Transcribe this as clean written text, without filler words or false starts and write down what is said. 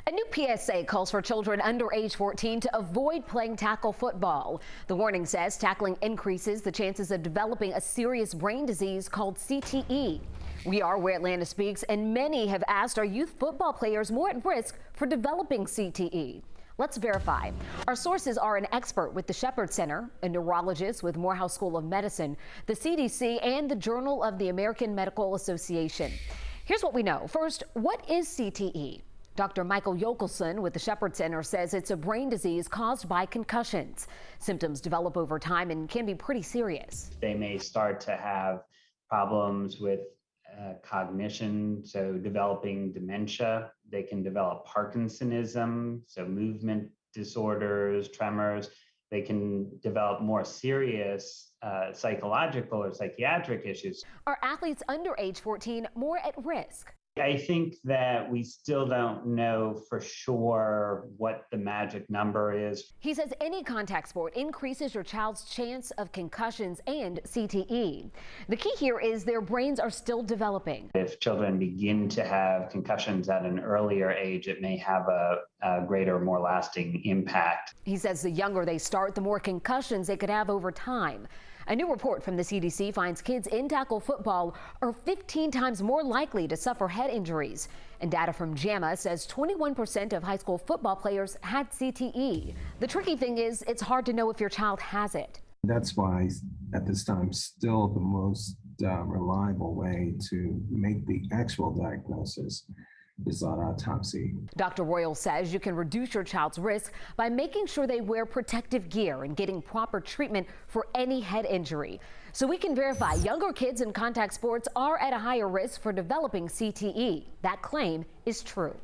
A new PSA calls for children under age 14 to avoid playing tackle football. The warning says tackling increases the chances of developing a serious brain disease called CTE. We are where Atlanta speaks, and many have asked, are youth football players more at risk for developing CTE? Let's verify. Our sources are an expert with the Shepherd Center, a neurologist with Morehouse School of Medicine, the CDC, and the Journal of the American Medical Association. Here's what we know. First, what is CTE? Dr. Michael Yokelson with the Shepherd Center says it's a brain disease caused by concussions. Symptoms develop over time and can be pretty serious. They may start to have problems with cognition, so developing dementia. They can develop Parkinsonism, so movement disorders, tremors. They can develop more serious psychological or psychiatric issues. Are athletes under age 14 more at risk? I think that we still don't know for sure what the magic number is. He says any contact sport increases your child's chance of concussions and CTE. The key here is their brains are still developing. If children begin to have concussions at an earlier age, it may have a greater, more lasting impact. He says the younger they start, the more concussions they could have over time. A new report from the CDC finds kids in tackle football are 15 times more likely to suffer head injuries. And data from JAMA says 21% of high school football players had CTE. The tricky thing is it's hard to know if your child has it. That's why at this time still the most reliable way to make the actual diagnosis is on autopsy. Dr. Royal says you can reduce your child's risk by making sure they wear protective gear and getting proper treatment for any head injury. So we can verify younger kids in contact sports are at a higher risk for developing CTE. That claim is true.